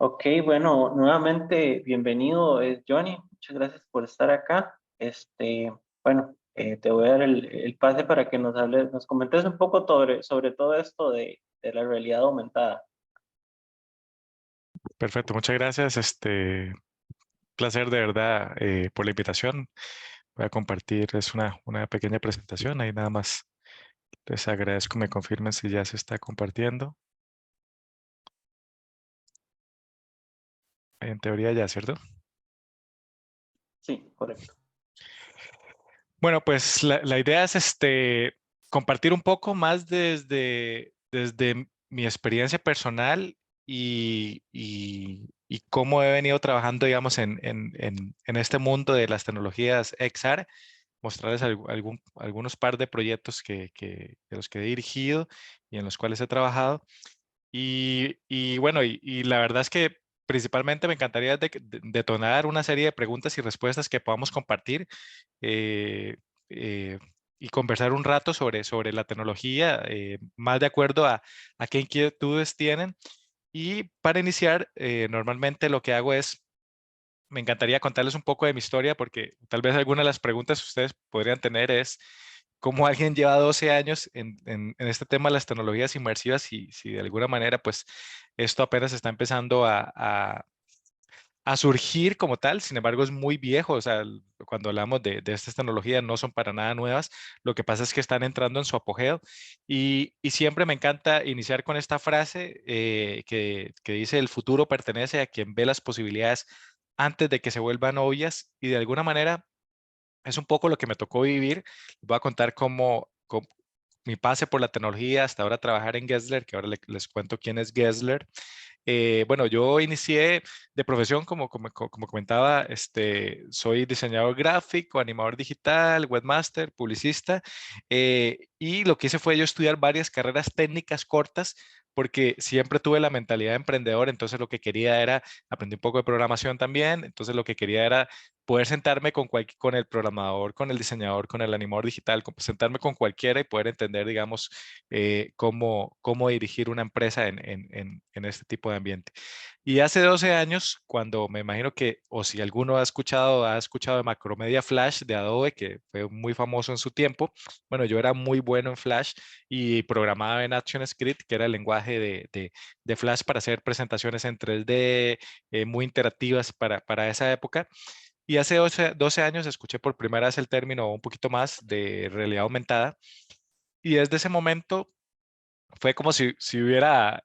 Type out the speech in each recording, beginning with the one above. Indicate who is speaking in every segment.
Speaker 1: Ok, bueno, nuevamente bienvenido, Johnny. Muchas gracias por estar acá. Bueno, te voy a dar el pase para que nos comentes un poco sobre todo esto de la realidad aumentada.
Speaker 2: Perfecto, muchas gracias. Placer de verdad por la invitación. Voy a compartir, es una pequeña presentación, ahí nada más. Les agradezco, me confirmen si ya se está compartiendo. En teoría ya, ¿cierto?
Speaker 1: Sí, correcto.
Speaker 2: Bueno, pues la idea es compartir un poco más desde mi experiencia personal y cómo he venido trabajando, digamos, en este mundo de las tecnologías XR, mostrarles algunos par de proyectos de los que he dirigido y en los cuales he trabajado. Y bueno, y la verdad es que principalmente me encantaría detonar una serie de preguntas y respuestas que podamos compartir eh, eh, y conversar un rato sobre la tecnología, más de acuerdo a qué inquietudes tienen. Y para iniciar, normalmente lo que hago es, me encantaría contarles un poco de mi historia, porque tal vez alguna de las preguntas que ustedes podrían tener es cómo alguien lleva 12 años en este tema de las tecnologías inmersivas y si de alguna manera pues esto apenas está empezando a surgir como tal. Sin embargo es muy viejo, o sea, cuando hablamos de estas tecnologías no son para nada nuevas, lo que pasa es que están entrando en su apogeo y siempre me encanta iniciar con esta frase que dice: el futuro pertenece a quien ve las posibilidades antes de que se vuelvan obvias, y de alguna manera es un poco lo que me tocó vivir. Voy a contar cómo mi pase por la tecnología hasta ahora trabajar en Gessler, que ahora les cuento quién es Gessler. Bueno, yo inicié de profesión, como comentaba, soy diseñador gráfico, animador digital, webmaster, publicista, y lo que hice fue yo estudiar varias carreras técnicas cortas, porque siempre tuve la mentalidad de emprendedor. Entonces lo que quería era aprender un poco de programación también. Entonces lo que quería era poder sentarme con el programador, con el diseñador, con el animador digital, sentarme con cualquiera y poder entender, digamos, cómo dirigir una empresa en este tipo de ambiente. Y hace 12 años, cuando me imagino que, o si alguno ha escuchado de Macromedia Flash de Adobe, que fue muy famoso en su tiempo. Bueno, yo era muy bueno en Flash y programaba en ActionScript, que era el lenguaje de Flash para hacer presentaciones en 3D muy interactivas para esa época. Y hace 12 años escuché por primera vez el término, o un poquito más, de realidad aumentada. Y desde ese momento fue como si hubiera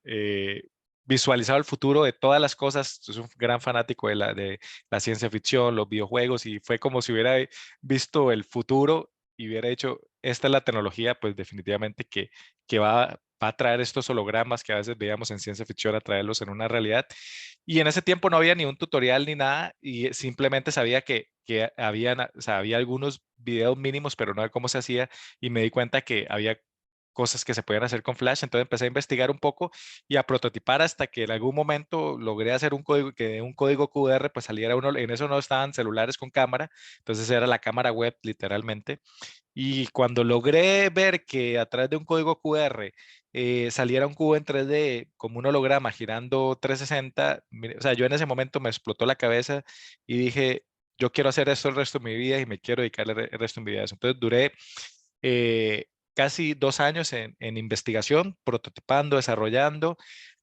Speaker 2: visualizado el futuro de todas las cosas. Soy un gran fanático de la ciencia ficción, los videojuegos, y fue como si hubiera visto el futuro y hubiera dicho: esta es la tecnología, pues definitivamente que va a traer estos hologramas que a veces veíamos en ciencia ficción, a traerlos en una realidad. Y en ese tiempo no había ni un tutorial ni nada, y simplemente sabía que o sea, había algunos videos mínimos, pero no de cómo se hacía, y me di cuenta que había cosas que se podían hacer con Flash. Entonces empecé a investigar un poco y a prototipar hasta que en algún momento logré hacer un código, que de un código QR pues saliera uno. En eso no estaban celulares con cámara, entonces era la cámara web literalmente. Y cuando logré ver que a través de un código QR saliera un cubo en 3D como un holograma girando 360, o sea, yo en ese momento me explotó la cabeza y dije: yo quiero hacer esto el resto de mi vida y me quiero dedicar el resto de mi vida a eso. Entonces duré casi 2 años en investigación, prototipando, desarrollando,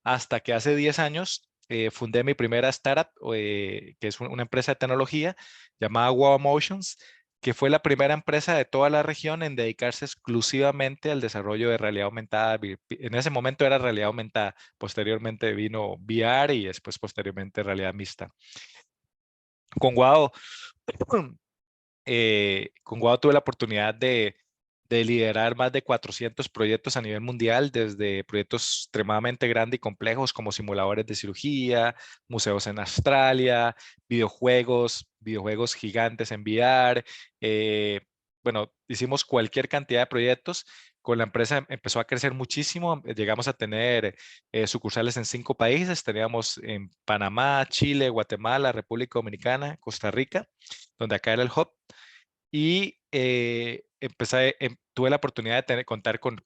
Speaker 2: hasta que hace 10 años fundé mi primera startup, que es una empresa de tecnología llamada Wow Motions, que fue la primera empresa de toda la región en dedicarse exclusivamente al desarrollo de realidad aumentada. En ese momento era realidad aumentada, posteriormente vino VR y después posteriormente realidad mixta. Con Wow con Guado tuve la oportunidad de liderar más de 400 proyectos a nivel mundial, desde proyectos extremadamente grandes y complejos como simuladores de cirugía, museos en Australia, videojuegos gigantes en VR. Bueno, hicimos cualquier cantidad de proyectos. Con la empresa empezó a crecer muchísimo. Llegamos a tener sucursales en 5 países. Teníamos en Panamá, Chile, Guatemala, República Dominicana, Costa Rica, donde acá era el hub. Y tuve la oportunidad de contar con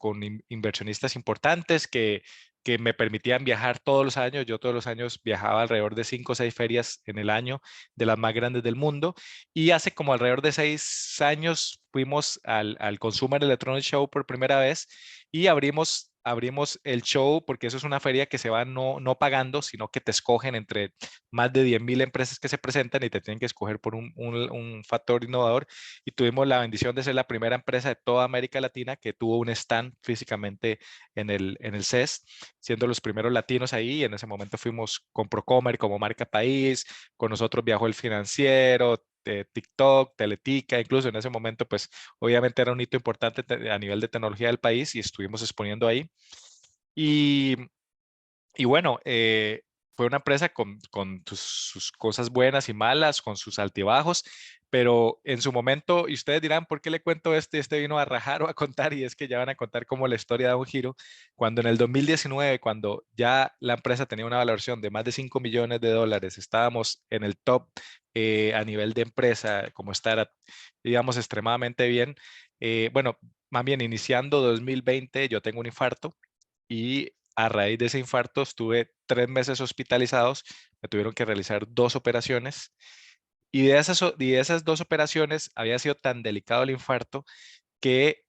Speaker 2: inversionistas importantes que que me permitían viajar todos los años. Yo todos los años viajaba alrededor de 5 o 6 ferias en el año, de las más grandes del mundo. Y hace como alrededor de 6 años fuimos al Consumer Electronics Show por primera vez y abrimos el show, porque eso es una feria que se va no pagando, sino que te escogen entre más de 10.000 empresas que se presentan y te tienen que escoger por un factor innovador. Y tuvimos la bendición de ser la primera empresa de toda América Latina que tuvo un stand físicamente en el CES, siendo los primeros latinos ahí. En ese momento fuimos con Procomer como marca país, con nosotros viajó El Financiero, TikTok, Teletica, incluso en ese momento, pues obviamente era un hito importante a nivel de tecnología del país y estuvimos exponiendo ahí. Y, y bueno, fue una empresa con sus cosas buenas y malas, con sus altibajos, pero en su momento, y ustedes dirán, ¿por qué le cuento este? Este vino a rajar o a contar, y es que ya van a contar cómo la historia da un giro. Cuando en el 2019, cuando ya la empresa tenía una valoración de más de $5 millones, estábamos en el top a nivel de empresa, como estar, digamos, extremadamente bien. Bueno, más bien iniciando 2020, yo tengo un infarto y a raíz de ese infarto estuve 3 meses hospitalizados, me tuvieron que realizar 2 operaciones y de esas 2 operaciones había sido tan delicado el infarto que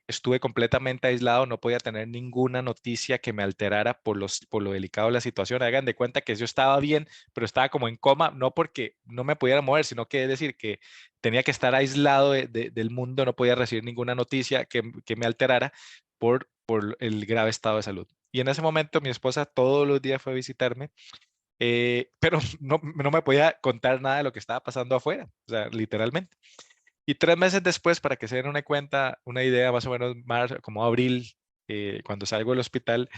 Speaker 2: estuve completamente aislado, no podía tener ninguna noticia que me alterara por lo delicado de la situación. Hagan de cuenta que yo estaba bien, pero estaba como en coma, no porque no me pudiera mover, sino que es decir, que tenía que estar aislado del mundo, no podía recibir ninguna noticia que me alterara por el grave estado de salud. Y en ese momento mi esposa todos los días fue a visitarme, pero no me podía contar nada de lo que estaba pasando afuera, o sea, literalmente. Y 3 meses después, para que se den una idea más o menos, como abril, cuando salgo del hospital,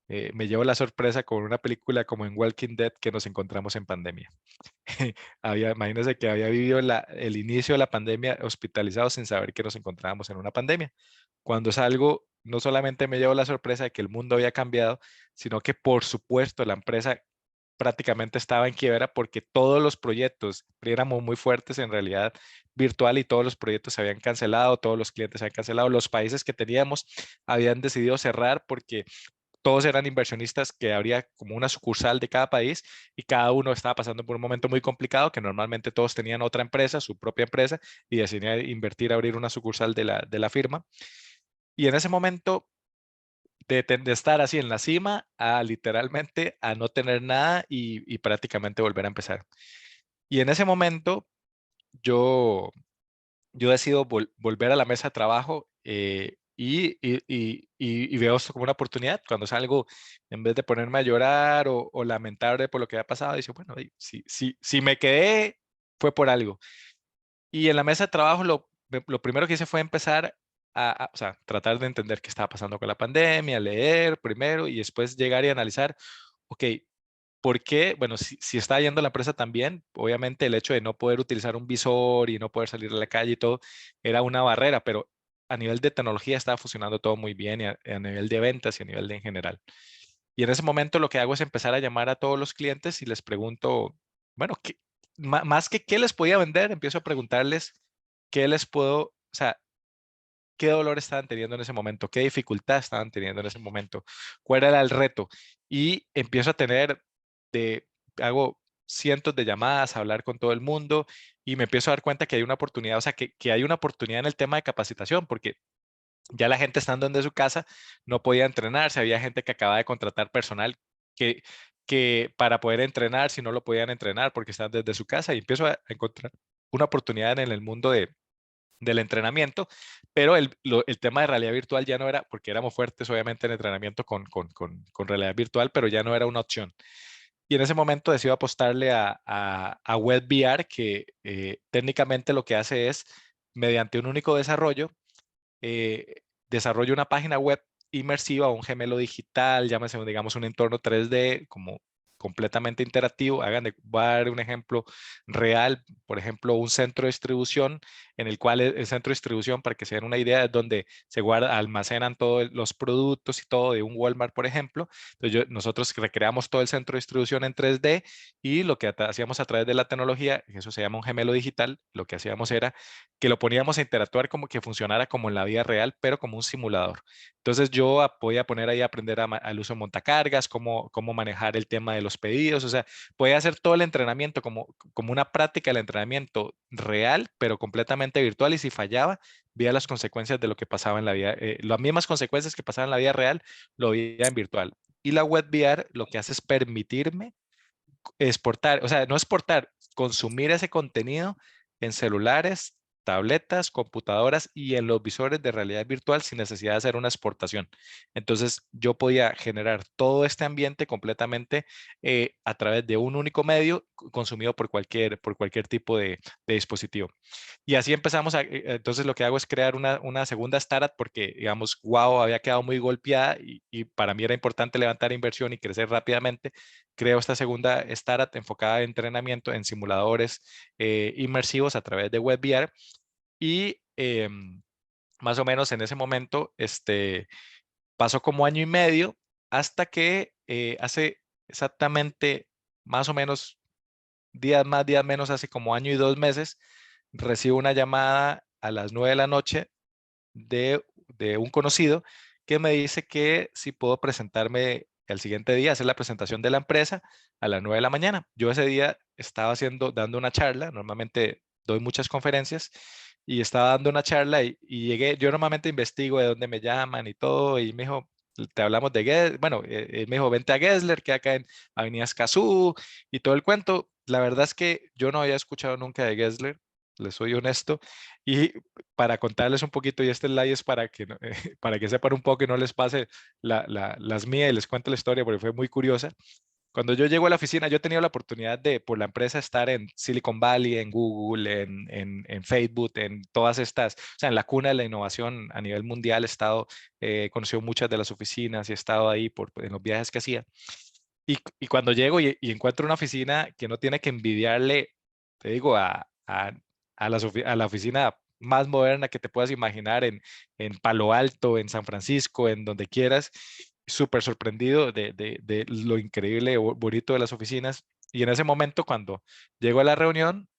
Speaker 2: me llevo la sorpresa con una película como en Walking Dead, que nos encontramos en pandemia. Imagínense que había vivido el inicio de la pandemia hospitalizado sin saber que nos encontrábamos en una pandemia. Cuando salgo, no solamente me llevo la sorpresa de que el mundo había cambiado, sino que por supuesto la empresa prácticamente estaba en quiebra porque todos los proyectos, éramos muy fuertes en realidad virtual, y todos los proyectos se habían cancelado, todos los clientes se habían cancelado, los países que teníamos habían decidido cerrar porque todos eran inversionistas, que habría como una sucursal de cada país y cada uno estaba pasando por un momento muy complicado, que normalmente todos tenían otra empresa, su propia empresa, y decidían invertir, abrir una sucursal de la firma. Y en ese momento de estar así en la cima a literalmente a no tener nada y prácticamente volver a empezar. Y en ese momento yo decido volver a la mesa de trabajo, y veo esto como una oportunidad. Cuando salgo, en vez de ponerme a llorar o lamentarme por lo que había pasado, dice, bueno, si me quedé fue por algo. Y en la mesa de trabajo lo primero que hice fue empezar o sea, tratar de entender qué estaba pasando con la pandemia, leer primero y después llegar y analizar, ok, ¿por qué? Bueno, si está yendo la empresa también, obviamente el hecho de no poder utilizar un visor y no poder salir a la calle y todo era una barrera, pero a nivel de tecnología estaba funcionando todo muy bien, y a nivel de ventas y a nivel de en general. Y en ese momento lo que hago es empezar a llamar a todos los clientes y les pregunto, bueno, más que qué les podía vender, empiezo a preguntarles qué les puedo, o sea, qué dolor estaban teniendo en ese momento, qué dificultad estaban teniendo en ese momento, cuál era el reto. Y empiezo a hago cientos de llamadas, a hablar con todo el mundo, y me empiezo a dar cuenta que hay una oportunidad, o sea, que hay una oportunidad en el tema de capacitación, porque ya la gente estando en su casa no podía entrenarse, había gente que acababa de contratar personal que, que para poder entrenar, si no lo podían entrenar porque están desde su casa, y empiezo a encontrar una oportunidad en el mundo del entrenamiento, pero el tema de realidad virtual ya no era, porque éramos fuertes obviamente en entrenamiento con realidad virtual, pero ya no era una opción. Y en ese momento decido apostarle a WebVR, que técnicamente lo que hace es, mediante un único desarrollo, desarrollo una página web inmersiva, un gemelo digital, llámese, digamos, un entorno 3D como completamente interactivo. Voy a dar un ejemplo real, por ejemplo, un centro de distribución, en el cual el centro de distribución, para que se den una idea, es donde se almacenan todos los productos y todo de un Walmart, por ejemplo. Entonces, nosotros recreamos todo el centro de distribución en 3D, y lo que hacíamos a través de la tecnología, eso se llama un gemelo digital, lo que hacíamos era que lo poníamos a interactuar como que funcionara como en la vida real, pero como un simulador. Entonces yo podía poner ahí a aprender al uso de montacargas, cómo manejar el tema de los pedidos, o sea, podía hacer todo el entrenamiento como una práctica del entrenamiento real, pero completamente virtual, y si fallaba, veía las consecuencias de lo que pasaba en la vida, las mismas consecuencias que pasaban en la vida real, lo veía en virtual. Y la web VR lo que hace es permitirme exportar, o sea, no exportar, consumir ese contenido en celulares, tabletas, computadoras y en los visores de realidad virtual sin necesidad de hacer una exportación. Entonces, yo podía generar todo este ambiente completamente a través de un único medio consumido por cualquier tipo de dispositivo. Y así empezamos entonces lo que hago es crear una segunda startup porque, digamos, wow, había quedado muy golpeada y para mí era importante levantar inversión y crecer rápidamente. Creo esta segunda startup enfocada en entrenamiento en simuladores inmersivos a través de WebVR y más o menos en ese momento pasó como año y medio hasta que hace exactamente más o menos días más, días menos, hace como año y 2 meses, recibo una llamada a las 9 de la noche de un conocido que me dice que si puedo presentarme el siguiente día, hacer la presentación de la empresa a las 9 de la mañana. Yo ese día estaba dando una charla, normalmente doy muchas conferencias, y estaba dando una charla y llegué, yo normalmente investigo de dónde me llaman y todo, y me dijo, te hablamos de Gessler, bueno, él me dijo, vente a Gessler, que acá en Avenida Escazú, y todo el cuento. La verdad es que yo no había escuchado nunca de Gessler, les soy honesto, y para contarles un poquito, y este slide es para que, para que sepan un poco y no les pase las mías y les cuento la historia porque fue muy curiosa. Cuando yo llego a la oficina, yo he tenido la oportunidad de, por la empresa, estar en Silicon Valley, en Google, en Facebook, en todas estas, o sea, en la cuna de la innovación a nivel mundial. He estado, he conocido muchas de las oficinas y he estado ahí en los viajes que hacía. Y cuando llego y encuentro una oficina que no tiene que envidiarle, te digo, a la oficina más moderna que te puedas imaginar en Palo Alto, en San Francisco, en donde quieras, súper sorprendido de lo increíble o bonito de las oficinas. Y en ese momento, cuando llego a la reunión,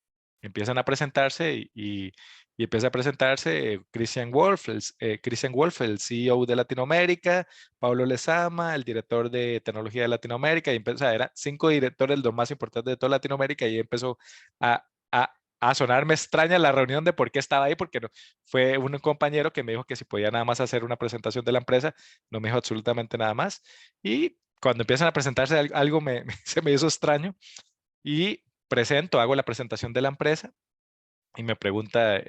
Speaker 2: empiezan a presentarse y empieza a presentarse Christian Wolf, el CEO de Latinoamérica, Pablo Lezama, el director de tecnología de Latinoamérica, o sea, eran 5 directores, los más importantes de toda Latinoamérica, y empezó a, a sonarme extraña la reunión de por qué estaba ahí, porque no, fue un compañero que me dijo que si podía nada más hacer una presentación de la empresa, no me dijo absolutamente nada más. Y cuando empiezan a presentarse algo se me hizo extraño y hago la presentación de la empresa y me pregunta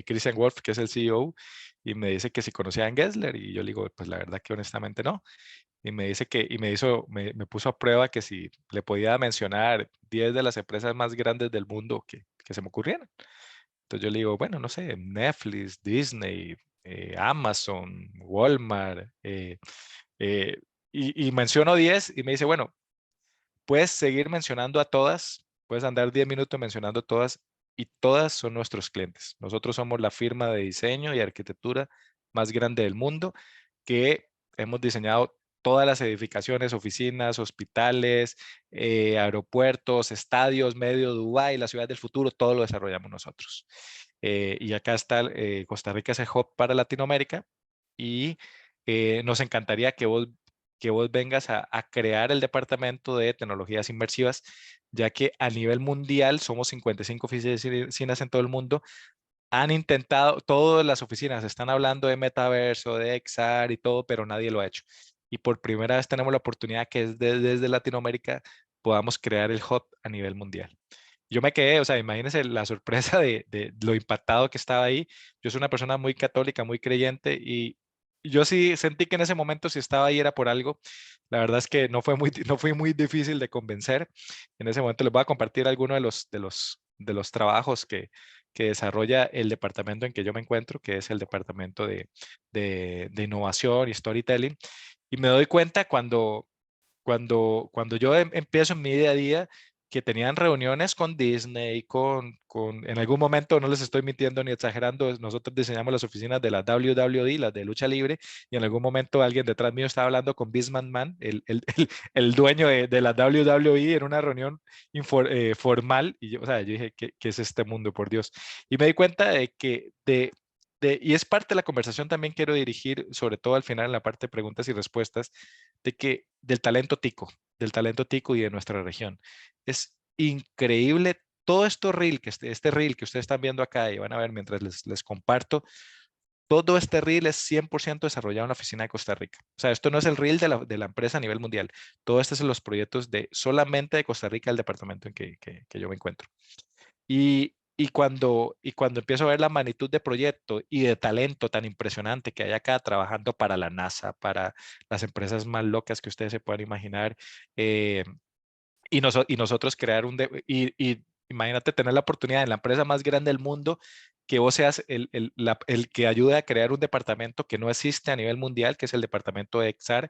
Speaker 2: Christian Wolf, que es el CEO, y me dice que si conocía a Gessler, y yo le digo, pues la verdad que honestamente no. Y me dice me puso a prueba que si le podía mencionar 10 de las empresas más grandes del mundo que se me ocurrieran. Entonces yo le digo, bueno, no sé, Netflix, Disney, Amazon, Walmart, eh, y menciono 10 y me dice, bueno, puedes seguir mencionando a todas, puedes andar 10 minutos mencionando todas, y todas son nuestros clientes. Nosotros somos la firma de diseño y arquitectura más grande del mundo, que hemos diseñado todas las edificaciones, oficinas, hospitales, aeropuertos, estadios, medio Dubái, la ciudad del futuro, todo lo desarrollamos nosotros. Y acá está Costa Rica, ese hub para Latinoamérica, y nos encantaría que vos vengas a crear el departamento de tecnologías inmersivas, ya que a nivel mundial somos 55 oficinas en todo el mundo. Han intentado, todas las oficinas están hablando de metaverso, de XR y todo, pero nadie lo ha hecho. Y por primera vez tenemos la oportunidad que es desde Latinoamérica podamos crear el hub a nivel mundial. Yo me quedé, o sea, imagínense la sorpresa de lo impactado que estaba ahí. Yo soy una persona muy católica, muy creyente, y yo sí sentí que en ese momento si estaba ahí era por algo. La verdad es que no fue muy difícil de convencer. En ese momento les voy a compartir algunos de los trabajos que desarrolla el departamento en que yo me encuentro, que es el departamento de innovación y storytelling. Y me doy cuenta cuando yo empiezo en mi día a día, que tenían reuniones con Disney, en algún momento, no les estoy mintiendo ni exagerando, nosotros diseñamos las oficinas de la WWE, las de lucha libre, y en algún momento alguien detrás mío estaba hablando con Vince McMahon, el dueño de la WWE, en una reunión formal, y yo, o sea, yo dije, ¿qué es este mundo, por Dios? Y me di cuenta de que y es parte de la conversación también quiero dirigir, sobre todo al final en la parte de preguntas y respuestas, del talento tico y de nuestra región. Es increíble todo esto reel, este reel que ustedes están viendo acá y van a ver mientras les comparto, todo este reel es 100% desarrollado en la oficina de Costa Rica. O sea, esto no es el reel de la empresa a nivel mundial. Todo esto es en los proyectos de solamente de Costa Rica, el departamento en que yo me encuentro. Y cuando empiezo a ver la magnitud de proyecto y de talento tan impresionante que hay acá trabajando para la NASA, para las empresas más locas que ustedes se puedan imaginar, eh, y nosotros crear y imagínate tener la oportunidad en la empresa más grande del mundo que vos seas el que ayude a crear un departamento que no existe a nivel mundial, que es el departamento de EXAR,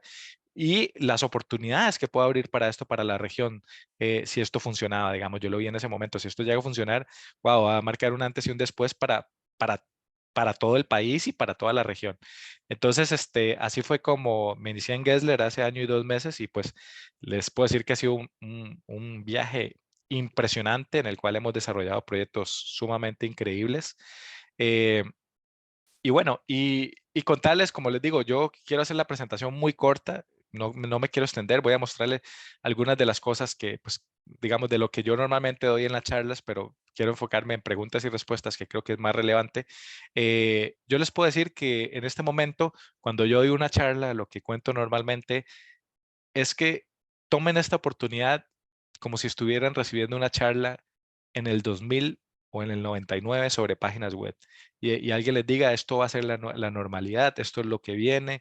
Speaker 2: y las oportunidades que puede abrir para esto, para la región, si esto funcionaba, digamos, yo lo vi en ese momento, si esto llega a funcionar, wow, va a marcar un antes y un después para, para todo el país y para toda la región. Entonces, así fue como me inicié en Gessler hace año y 2 meses y pues les puedo decir que ha sido un viaje impresionante en el cual hemos desarrollado proyectos sumamente increíbles. Eh, y bueno, y contarles, como les digo, yo quiero hacer la presentación muy corta, no me quiero extender, voy a mostrarles algunas de las cosas que, pues, digamos, de lo que yo normalmente doy en las charlas, pero quiero enfocarme en preguntas y respuestas, que creo que es más relevante. Yo les puedo decir que en este momento, cuando yo doy una charla, lo que cuento normalmente es que tomen esta oportunidad como si estuvieran recibiendo una charla en el 2000 o en el 99 sobre páginas web y alguien les diga esto va a ser la normalidad, esto es lo que viene,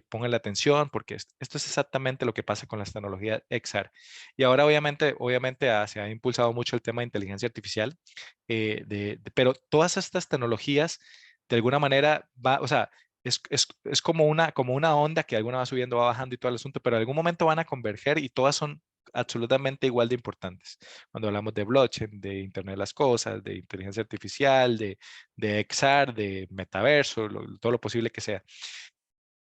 Speaker 2: pongan la atención porque esto es exactamente lo que pasa con las tecnologías XR. Y ahora obviamente se ha impulsado mucho el tema de inteligencia artificial, pero todas estas tecnologías de alguna manera o sea, es como una onda que alguna va subiendo, va bajando y todo el asunto, pero en algún momento van a converger y todas son absolutamente igual de importantes. Cuando hablamos de blockchain, de Internet de las Cosas, de inteligencia artificial, de XR, de metaverso, todo lo posible que sea.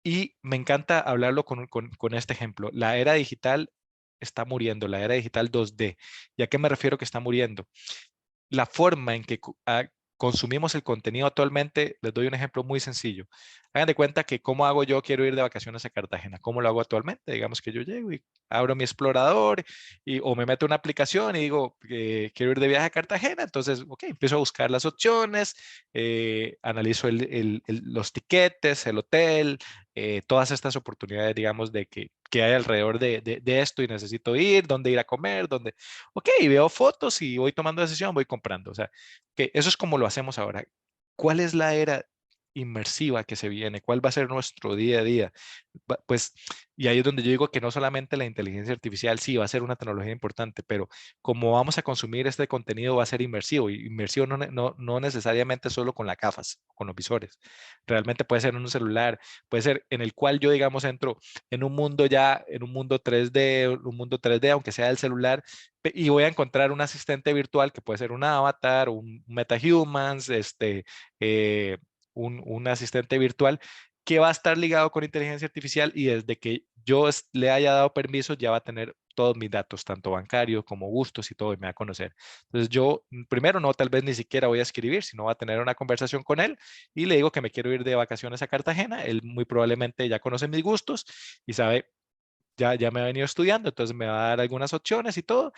Speaker 2: Y me encanta hablarlo con este ejemplo. La era digital está muriendo, la era digital 2D. ¿Y a qué me refiero que está muriendo? La forma en que consumimos el contenido actualmente, les doy un ejemplo muy sencillo. Hagan de cuenta que cómo hago yo, quiero ir de vacaciones a Cartagena. ¿Cómo lo hago actualmente? Digamos que yo llego y abro mi explorador o me meto en una aplicación y digo, quiero ir de viaje a Cartagena. Entonces, ok, empiezo a buscar las opciones, analizo los tiquetes, el hotel, todas estas oportunidades, digamos, que hay alrededor de esto y necesito ir, dónde ir a comer, dónde. Ok, veo fotos y voy tomando decisión, voy comprando. O sea, que eso es como lo hacemos ahora. ¿Cuál es la era inmersiva que se viene? ¿Cuál va a ser nuestro día a día? Pues, y ahí es donde yo digo que no solamente la inteligencia artificial sí va a ser una tecnología importante, pero como vamos a consumir este contenido va a ser inmersivo. Y inmersivo no necesariamente solo con las gafas, con los visores. Realmente puede ser en un celular, puede ser en el cual yo, digamos, entro en un mundo 3D, aunque sea del celular, y voy a encontrar un asistente virtual que puede ser un avatar, un MetaHumans, eh, un asistente virtual que va a estar ligado con inteligencia artificial y desde que yo le haya dado permiso ya va a tener todos mis datos, tanto bancarios como gustos y todo, y me va a conocer. Entonces yo primero no, tal vez ni siquiera voy a escribir, sino voy a tener una conversación con él y le digo que me quiero ir de vacaciones a Cartagena. Él muy probablemente ya conoce mis gustos y sabe, ya me ha venido estudiando, entonces me va a dar algunas opciones y todo.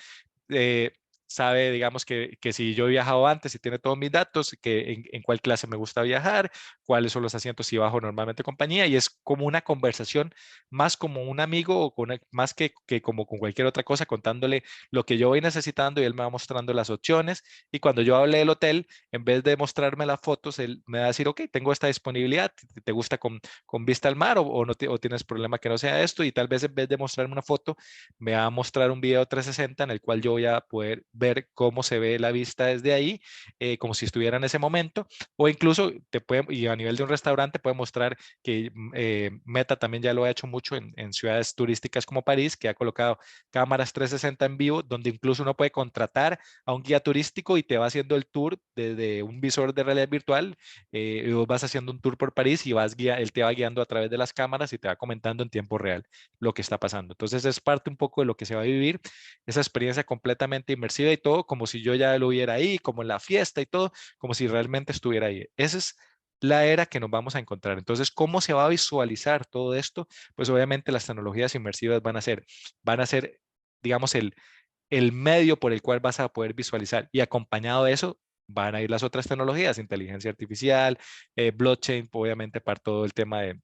Speaker 2: eh, Sabe, digamos, que si yo he viajado antes y tiene todos mis datos, que en cuál clase me gusta viajar, cuáles son los asientos si bajo normalmente compañía, y es como una conversación más como un amigo o más que como con cualquier otra cosa, contándole lo que yo voy necesitando y él me va mostrando las opciones. Y cuando yo hable del hotel, en vez de mostrarme las fotos, él me va a decir, ok, tengo esta disponibilidad, ¿te gusta con vista al mar o no o tienes problema que no sea esto? Y tal vez en vez de mostrarme una foto, me va a mostrar un video 360 en el cual yo voy a poder ver cómo se ve la vista desde ahí, como si estuviera en ese momento, o incluso y a nivel de un restaurante puede mostrar que Meta también ya lo ha hecho mucho en ciudades turísticas como París, que ha colocado cámaras 360 en vivo, donde incluso uno puede contratar a un guía turístico y te va haciendo el tour desde un visor de realidad virtual, y vos vas haciendo un tour por París y él te va guiando a través de las cámaras y te va comentando en tiempo real lo que está pasando. Entonces es parte un poco de lo que se va a vivir, esa experiencia completamente inmersiva y todo como si yo ya lo hubiera ahí, como en la fiesta y todo, como si realmente estuviera ahí. Esa es la era que nos vamos a encontrar. Entonces, ¿cómo se va a visualizar todo esto? Pues obviamente las tecnologías inmersivas van a ser, digamos, el medio por el cual vas a poder visualizar. Y acompañado de eso, van a ir las otras tecnologías, inteligencia artificial, blockchain, obviamente para todo el tema de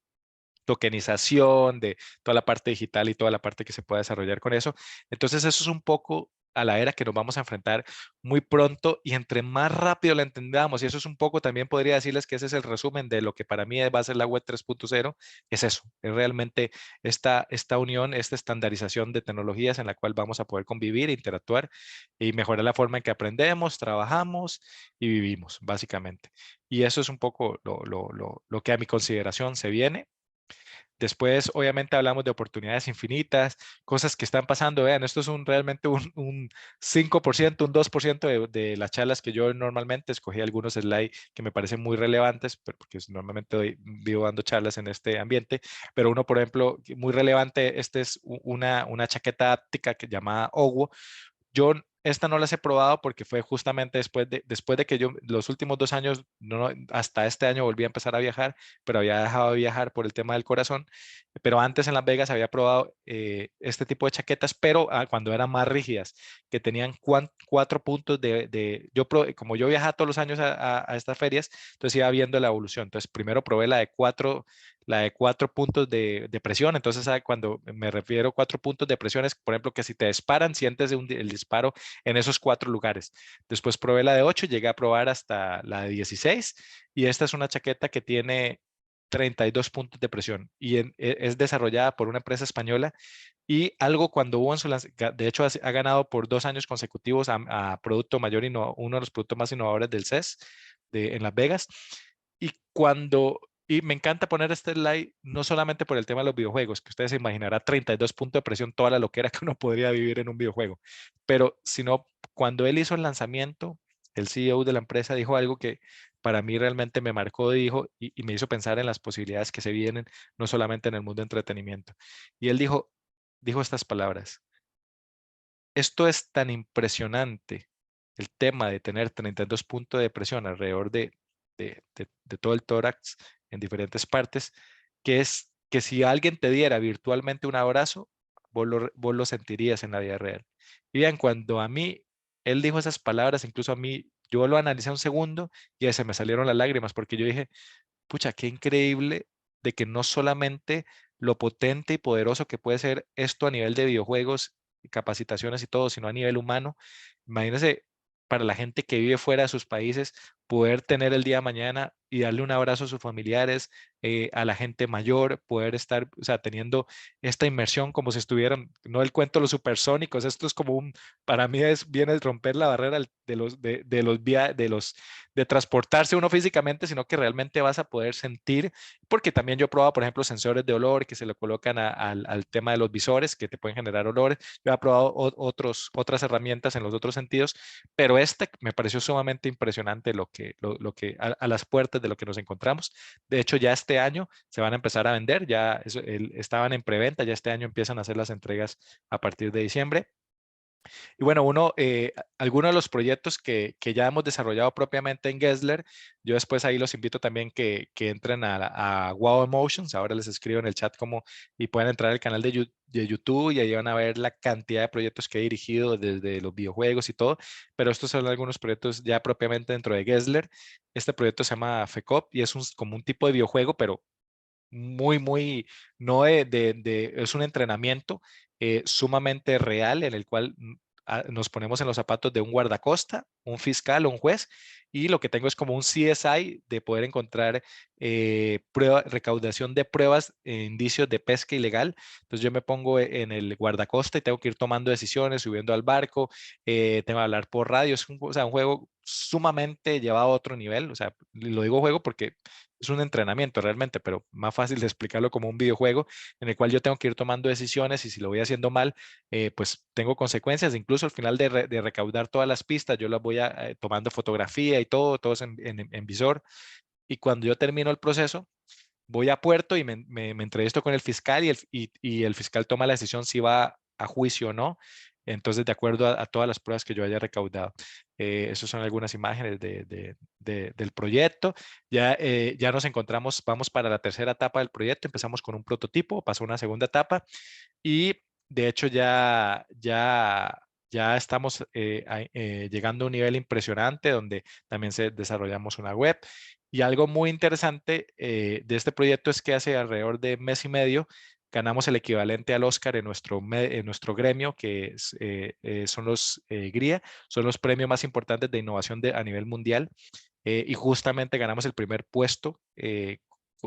Speaker 2: tokenización, de toda la parte digital y toda la parte que se pueda desarrollar con eso. Entonces, eso es un poco a la era que nos vamos a enfrentar muy pronto y entre más rápido la entendamos, y eso es un poco, también podría decirles que ese es el resumen de lo que para mí va a ser la web 3.0, es eso, es realmente esta unión, esta estandarización de tecnologías en la cual vamos a poder convivir, interactuar y mejorar la forma en que aprendemos, trabajamos y vivimos, básicamente. Y eso es un poco lo que a mi consideración se viene. Después, obviamente, hablamos de oportunidades infinitas, cosas que están pasando. Vean, esto es realmente un 5%, un 2% de las charlas que yo normalmente escogí algunos slides que me parecen muy relevantes, porque normalmente vivo dando charlas en este ambiente, pero uno, por ejemplo, muy relevante, este es una chaqueta áptica que llamada OWO. Yo esta no las he probado porque fue justamente después de que yo los últimos 2 años, hasta este año volví a empezar a viajar, pero había dejado de viajar por el tema del corazón. Pero antes en Las Vegas había probado este tipo de chaquetas, pero cuando eran más rígidas, que tenían 4 puntos como yo viajaba todos los años a estas ferias, entonces iba viendo la evolución. Entonces primero probé la de cuatro puntos de presión. Entonces, cuando me refiero a 4 puntos de presión, es, por ejemplo, que si te disparan, sientes el disparo en esos 4 lugares. Después probé la de 8, llegué a probar hasta la de 16, y esta es una chaqueta que tiene 32 puntos de presión y es desarrollada por una empresa española. Y algo cuando hubo en de hecho ha ganado por 2 años consecutivos a producto mayor, uno de los productos más innovadores del CES en Las Vegas. Y me encanta poner este slide no solamente por el tema de los videojuegos, que ustedes se imaginarán 32 puntos de presión, toda la loquera que uno podría vivir en un videojuego, pero sino cuando él hizo el lanzamiento, el CEO de la empresa dijo algo que para mí realmente me marcó, y me hizo pensar en las posibilidades que se vienen, no solamente en el mundo de entretenimiento. Y él dijo estas palabras: esto es tan impresionante, el tema de tener 32 puntos de presión alrededor de todo el tórax en diferentes partes, que es que si alguien te diera virtualmente un abrazo, vos lo sentirías en la vida real. Y bien, cuando a mí, él dijo esas palabras, incluso a mí, yo lo analicé un segundo y ya se me salieron las lágrimas, porque yo dije, pucha, qué increíble de que no solamente lo potente y poderoso que puede ser esto a nivel de videojuegos, capacitaciones y todo, sino a nivel humano. Imagínense, para la gente que vive fuera de sus países, poder tener el día de mañana y darle un abrazo a sus familiares, a la gente mayor, poder estar, o sea, teniendo esta inmersión como si estuvieran, no el cuento de los supersónicos, esto es como para mí viene a romper la barrera de transportarse uno físicamente, sino que realmente vas a poder sentir, porque también yo he probado, por ejemplo, sensores de olor que se le colocan al tema de los visores que te pueden generar olores. Yo he probado otras herramientas en los otros sentidos, pero este me pareció sumamente impresionante lo que a las puertas de lo que nos encontramos. De hecho, ya este año se van a empezar a vender, ya estaban en preventa, ya este año empiezan a hacer las entregas a partir de diciembre. Y bueno, algunos de los proyectos que ya hemos desarrollado propiamente en Gessler, yo después ahí los invito también que entren a Wow Emotions, ahora les escribo en el chat y pueden entrar al canal de YouTube, y ahí van a ver la cantidad de proyectos que he dirigido desde los videojuegos y todo, pero estos son algunos proyectos ya propiamente dentro de Gessler. Este proyecto se llama FECOP y es como un tipo de videojuego, pero muy, no es un entrenamiento sumamente real en el cual nos ponemos en los zapatos de un guardacosta, un fiscal o un juez, y lo que tengo es como un CSI de poder encontrar recaudación de pruebas e indicios de pesca ilegal. Entonces yo me pongo en el guardacosta y tengo que ir tomando decisiones, subiendo al barco, tengo que hablar por radio, o sea, un juego sumamente llevado a otro nivel. O sea, lo digo juego porque es un entrenamiento realmente, pero más fácil de explicarlo como un videojuego en el cual yo tengo que ir tomando decisiones, y si lo voy haciendo mal, pues tengo consecuencias. Incluso al final de recaudar todas las pistas, yo las voy tomando fotografía y todo es en visor. Y cuando yo termino el proceso, voy a puerto y me entrevisto con el fiscal, y el fiscal toma la decisión si va a juicio o no. entonces de acuerdo a todas las pruebas que yo haya recaudado. Esas son algunas imágenes del proyecto. Ya nos encontramos, vamos para la tercera etapa del proyecto, empezamos con un prototipo, pasó a una segunda etapa y de hecho ya estamos llegando a un nivel impresionante donde también desarrollamos una web. Y algo muy interesante de este proyecto es que hace alrededor de mes y medio ganamos el equivalente al Oscar en nuestro gremio, que son los GRIA, son los premios más importantes de innovación a nivel mundial. Y justamente ganamos el primer puesto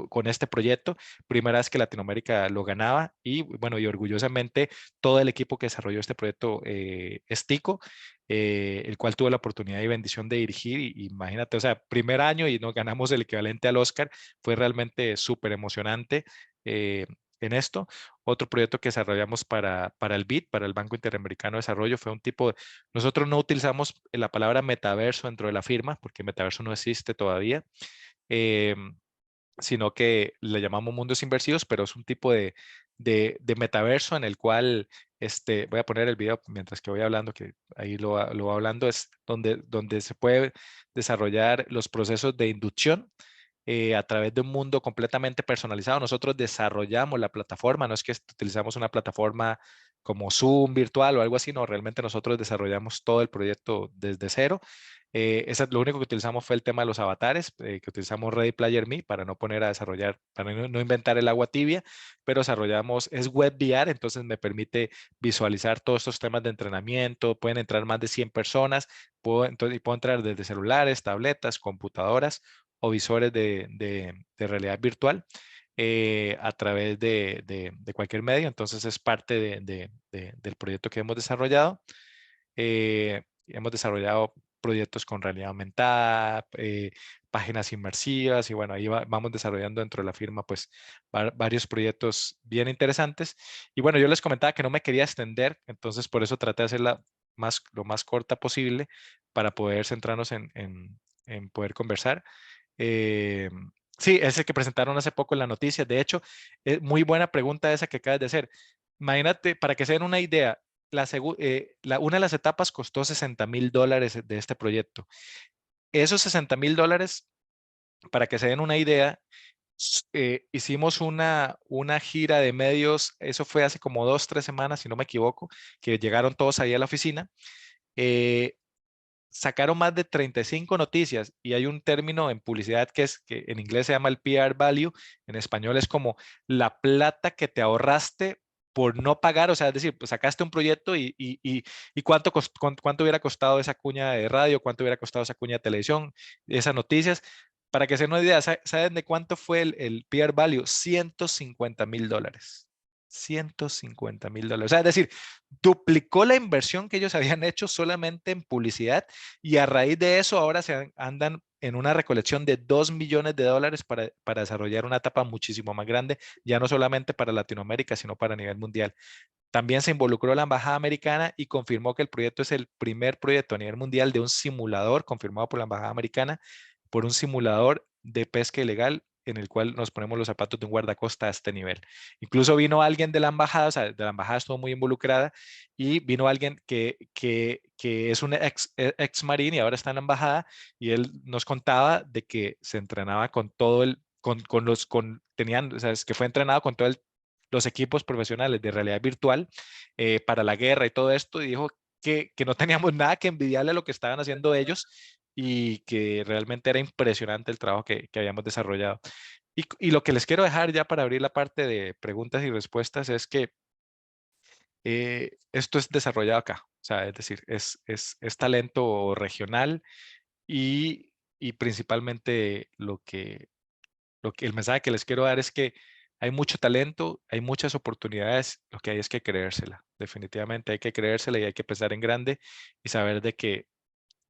Speaker 2: con este proyecto, primera vez que Latinoamérica lo ganaba y bueno, y orgullosamente todo el equipo que desarrolló este proyecto es Tico, el cual tuve la oportunidad y bendición de dirigir y imagínate, o sea, primer año y nos ganamos el equivalente al Oscar, fue realmente súper emocionante en esto. Otro proyecto que desarrollamos para el BID, para el Banco Interamericano de Desarrollo, fue un tipo, nosotros no utilizamos la palabra metaverso dentro de la firma, porque metaverso no existe todavía. Eh, Sino que le llamamos mundos inversivos, pero es un tipo de metaverso en el cual, voy a poner el video mientras que voy hablando, que ahí lo voy hablando, es donde se puede desarrollar los procesos de inducción a través de un mundo completamente personalizado. Nosotros desarrollamos la plataforma, no es que utilizamos una plataforma como Zoom virtual o algo así, no, realmente nosotros desarrollamos todo el proyecto desde cero. Lo único que utilizamos fue el tema de los avatares, que utilizamos Ready Player Me para no poner a desarrollar, para no inventar el agua tibia, pero desarrollamos, es web VR, entonces me permite visualizar todos estos temas de entrenamiento, pueden entrar más de 100 personas, y puedo entrar desde celulares, tabletas, computadoras o visores de realidad virtual a través de cualquier medio. Entonces es parte del proyecto que hemos desarrollado. Hemos desarrollado proyectos con realidad aumentada, páginas inmersivas y bueno, ahí vamos desarrollando dentro de la firma pues varios proyectos bien interesantes. Y bueno, yo les comentaba que no me quería extender, entonces por eso traté de hacerla lo más corta posible para poder centrarnos en poder conversar. Eh, sí, ese que presentaron hace poco en la noticia. De hecho, es muy buena pregunta esa que acabas de hacer. Imagínate, para que se den una idea, una de las etapas costó $60,000 de este proyecto. Esos $60,000, para que se den una idea, hicimos una gira de medios, eso fue hace como 2, 3 semanas, si no me equivoco, que llegaron todos ahí a la oficina. Eh, Sacaron más de 35 noticias y hay un término en publicidad que en inglés se llama el PR value, en español es como la plata que te ahorraste por no pagar, o sea, es decir, pues sacaste un proyecto y cuánto hubiera costado esa cuña de radio, cuánto hubiera costado esa cuña de televisión, esas noticias. Para que se den una idea, ¿saben de cuánto fue el PR value? $150,000. $150,000. O sea, es decir, duplicó la inversión que ellos habían hecho solamente en publicidad y a raíz de eso ahora andan en una recolección de $2 millones para desarrollar una etapa muchísimo más grande, ya no solamente para Latinoamérica, sino para nivel mundial. También se involucró la Embajada Americana y confirmó que el proyecto es el primer proyecto a nivel mundial de un simulador confirmado por la Embajada Americana, por un simulador de pesca ilegal en el cual nos ponemos los zapatos de un guardacosta a este nivel. Incluso vino alguien de la embajada, o sea, de la embajada estuvo muy involucrada y vino alguien que es un ex marín y ahora está en la embajada y él nos contaba de que se entrenaba con todo tenían, o sea, es que fue entrenado con todo los equipos profesionales de realidad virtual para la guerra y todo esto y dijo que no teníamos nada que envidiarle a lo que estaban haciendo ellos y que realmente era impresionante el trabajo que habíamos desarrollado. Y lo que les quiero dejar ya para abrir la parte de preguntas y respuestas es que esto es desarrollado acá, o sea, es decir, es talento regional y principalmente el mensaje que les quiero dar es que hay mucho talento, hay muchas oportunidades, lo que hay es que creérsela, definitivamente hay que creérsela y hay que pensar en grande y saber de que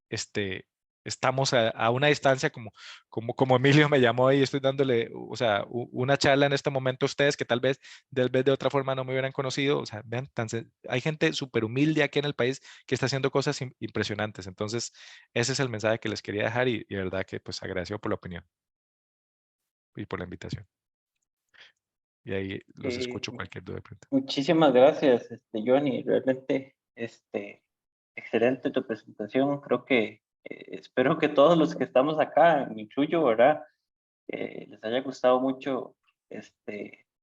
Speaker 2: este, estamos a una distancia como Emilio me llamó y estoy dándole, o sea, una charla en este momento a ustedes que tal vez de otra forma no me hubieran conocido, o sea, vean, hay gente súper humilde aquí en el país que está haciendo cosas impresionantes, entonces ese es el mensaje que les quería dejar y de verdad que pues agradecido por la opinión y por la invitación. Y ahí los
Speaker 1: Eh,
Speaker 2: escucho cualquier duda de pronto.
Speaker 1: Muchísimas gracias, Johnny. Realmente Excelente tu presentación. Creo que espero que todos los que estamos acá, me incluyo, ¿verdad? Les haya gustado mucho,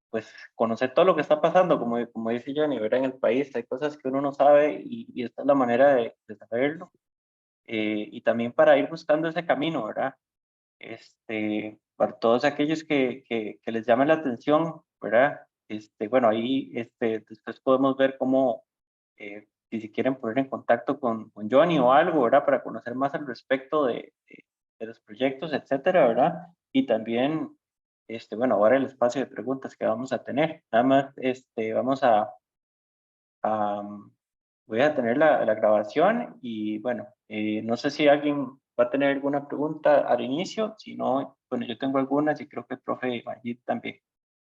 Speaker 1: pues, conocer todo lo que está pasando, como dice Johnny, ¿verdad? En el país hay cosas que uno no sabe y esta es la manera de saberlo. Y también para ir buscando ese camino, ¿verdad? Para todos aquellos que les llame la atención, ¿verdad? Bueno, ahí después podemos ver cómo, si se quieren poner en contacto con Johnny o algo, ¿verdad? Para conocer más al respecto de los proyectos, etcétera, ¿verdad? Y también, bueno, ahora el espacio de preguntas que vamos a tener. Nada más, vamos a voy a tener la grabación y bueno, no sé si alguien va a tener alguna pregunta al inicio, si no, bueno, yo tengo algunas y creo que el profe Majid también.